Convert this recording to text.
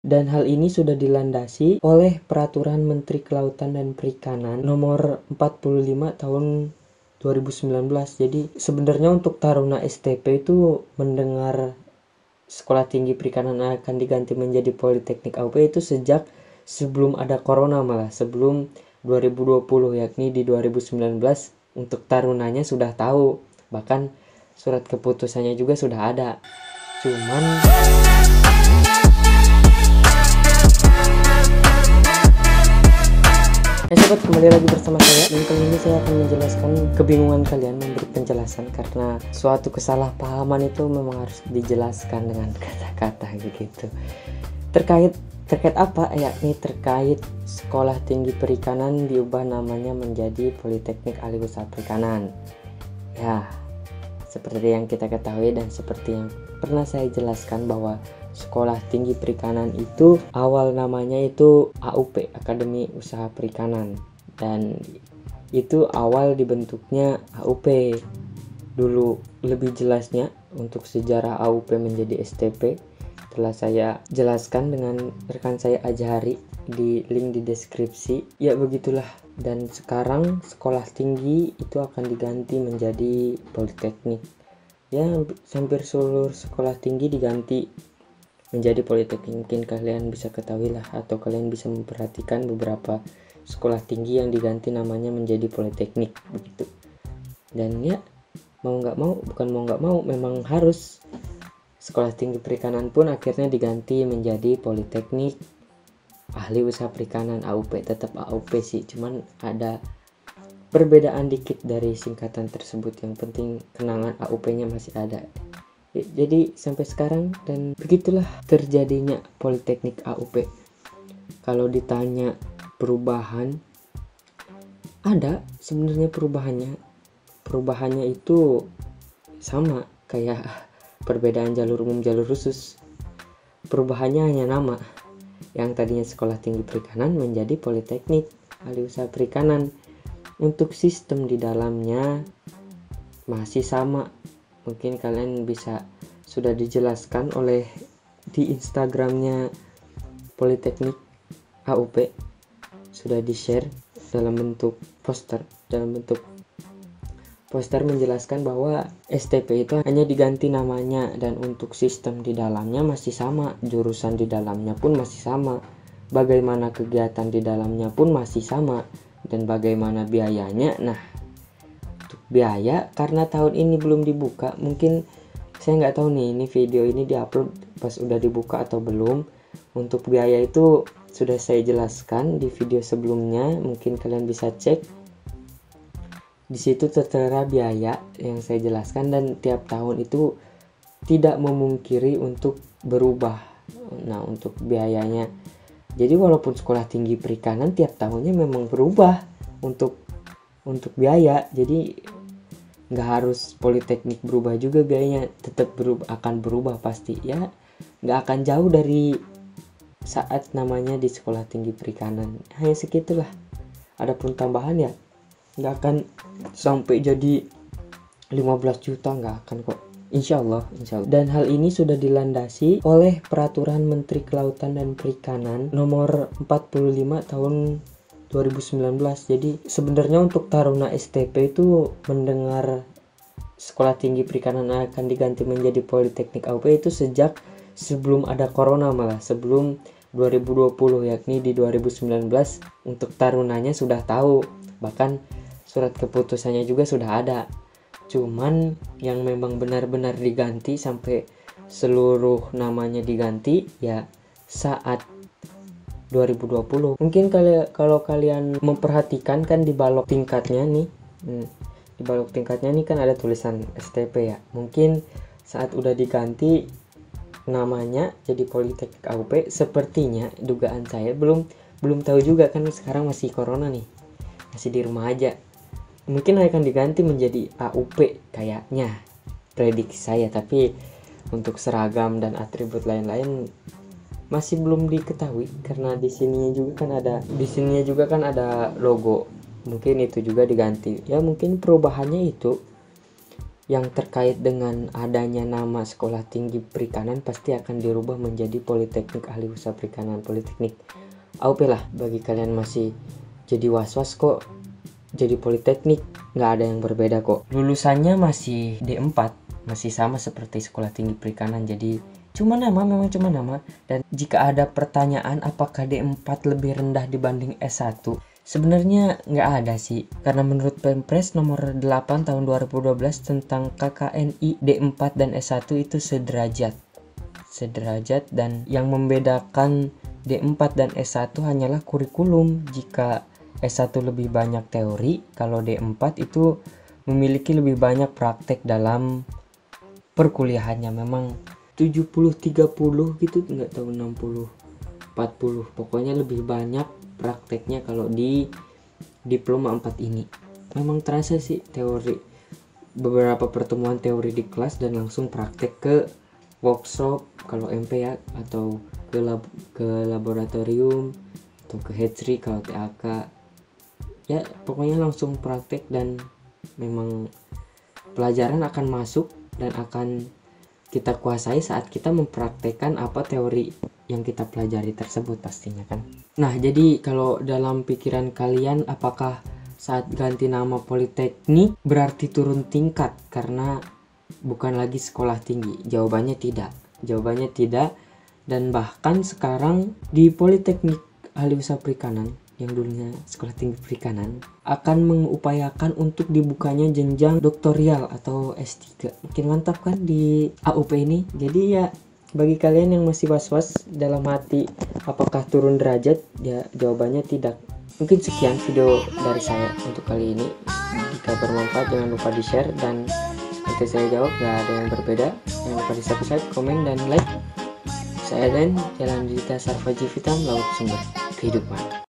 Dan hal ini sudah dilandasi oleh Peraturan Menteri Kelautan dan Perikanan nomor 45 tahun 2019. Jadi sebenarnya untuk Taruna STP itu mendengar Sekolah Tinggi Perikanan akan diganti menjadi Politeknik AUP itu sejak sebelum ada corona, malah sebelum 2020, yakni di 2019 untuk tarunanya sudah tahu, bahkan surat keputusannya juga sudah ada. Cuman sobat, kembali lagi bersama saya, dan kali ini saya akan menjelaskan kebingungan kalian, memberi penjelasan, karena suatu kesalahpahaman itu memang harus dijelaskan dengan kata-kata gitu. Terkait apa? Yakni terkait Sekolah Tinggi Perikanan diubah namanya menjadi Politeknik Alih Usaha Perikanan. Ya, seperti yang kita ketahui dan seperti yang pernah saya jelaskan bahwa Sekolah Tinggi Perikanan itu awal namanya itu AUP, Akademi Usaha Perikanan, dan itu awal dibentuknya AUP. Dulu lebih jelasnya untuk sejarah AUP menjadi STP telah saya jelaskan dengan rekan saya Ajhari di link di deskripsi. Ya begitulah, dan sekarang sekolah tinggi itu akan diganti menjadi politeknik. Ya, hampir seluruh sekolah tinggi diganti menjadi politeknik. Mungkin kalian bisa ketahui lah, atau kalian bisa memperhatikan beberapa sekolah tinggi yang diganti namanya menjadi politeknik begitu. Dan ya, mau nggak mau memang harus. Sekolah Tinggi Perikanan pun akhirnya diganti menjadi Politeknik Ahli Usaha Perikanan AUP. Tetap AUP sih, cuman ada perbedaan dikit dari singkatan tersebut. Yang penting kenangan AUP-nya masih ada. Jadi sampai sekarang, dan begitulah terjadinya Politeknik AUP. Kalau ditanya perubahan, ada sebenarnya perubahannya itu sama kayak perbedaan jalur umum jalur khusus. Perubahannya hanya nama, yang tadinya Sekolah Tinggi Perikanan menjadi Politeknik Alih Usaha Perikanan. Untuk sistem di dalamnya masih sama. Mungkin kalian bisa sudah dijelaskan oleh di Instagramnya Politeknik AUP, sudah di-share dalam bentuk poster menjelaskan bahwa STP itu hanya diganti namanya, dan untuk sistem di dalamnya masih sama, jurusan di dalamnya pun masih sama, bagaimana kegiatan di dalamnya pun masih sama, dan bagaimana biayanya. Nah, untuk biaya, karena tahun ini belum dibuka, mungkin saya nggak tahu nih, ini video ini diupload pas udah dibuka atau belum. Untuk biaya itu sudah saya jelaskan di video sebelumnya, mungkin kalian bisa cek. Di situ tertera biaya yang saya jelaskan, dan tiap tahun itu tidak memungkiri untuk berubah. Nah, untuk biayanya, jadi walaupun Sekolah Tinggi Perikanan tiap tahunnya memang berubah untuk biaya. Jadi nggak harus Politeknik berubah juga biayanya, tetap akan berubah pasti ya, nggak akan jauh dari saat namanya di Sekolah Tinggi Perikanan. Hanya segitulah. Adapun tambahan ya nggak akan sampai jadi 15 juta, nggak akan kok, insya Allah. Dan hal ini sudah dilandasi oleh Peraturan Menteri Kelautan dan Perikanan nomor 45 tahun 2019. Jadi sebenarnya untuk Taruna STP itu mendengar Sekolah Tinggi Perikanan akan diganti menjadi Politeknik AUP itu sejak sebelum ada corona, malah sebelum 2020, yakni di 2019 untuk tarunanya sudah tahu, bahkan surat keputusannya juga sudah ada. Cuman yang memang benar-benar diganti sampai seluruh namanya diganti ya saat 2020. Mungkin kalau kalian memperhatikan kan di balok tingkatnya nih, di balok tingkatnya nih kan ada tulisan STP ya. Mungkin saat udah diganti namanya jadi Politeknik AUP, sepertinya dugaan saya, belum tahu juga kan, sekarang masih corona nih, masih di rumah aja. Mungkin akan diganti menjadi AUP kayaknya, prediksi saya. Tapi untuk seragam dan atribut lain-lain masih belum diketahui, karena di sininya juga kan ada logo. Mungkin itu juga diganti. Ya mungkin perubahannya itu yang terkait dengan adanya nama Sekolah Tinggi Perikanan pasti akan dirubah menjadi Politeknik Ahli Usaha Perikanan Politeknik. AUP lah, bagi kalian masih jadi was-was kok jadi Politeknik, nggak ada yang berbeda kok. Lulusannya masih D4, masih sama seperti Sekolah Tinggi Perikanan, jadi memang cuma nama. Dan jika ada pertanyaan apakah D4 lebih rendah dibanding S1, sebenarnya nggak ada sih, karena menurut Perpres nomor 8 tahun 2012 tentang KKNI, D4 dan S1 itu sederajat, dan yang membedakan D4 dan S1 hanyalah kurikulum. Jika S1 lebih banyak teori, kalau D4 itu memiliki lebih banyak praktek dalam perkuliahannya. Memang 70-30 gitu, nggak tahu 60-40, pokoknya lebih banyak prakteknya kalau di diploma 4 ini. Memang terasa sih teori, beberapa pertemuan teori di kelas dan langsung praktek ke workshop kalau MP ya, atau ke laboratorium, atau ke hatchery kalau TAK ya, pokoknya langsung praktek. Dan memang pelajaran akan masuk dan akan kita kuasai saat kita mempraktekkan apa teori yang kita pelajari tersebut pastinya kan. Nah, jadi kalau dalam pikiran kalian, apakah saat ganti nama Politeknik berarti turun tingkat karena bukan lagi sekolah tinggi? Jawabannya tidak. Dan bahkan sekarang di Politeknik Ahli Usaha Perikanan, yang dulunya Sekolah Tinggi Perikanan, akan mengupayakan untuk dibukanya jenjang doktoral atau S3. Makin mantap kan di AUP ini. Jadi ya, bagi kalian yang masih was-was dalam hati apakah turun derajat, ya jawabannya tidak. Mungkin sekian video dari saya untuk kali ini. Jika bermanfaat jangan lupa di share, dan nanti saya jawab gak ada yang berbeda. Jangan lupa di subscribe, komen, dan like. Saya Dan, Jalan Dita Sarfaji Vitam, Laut Sumber Kehidupan.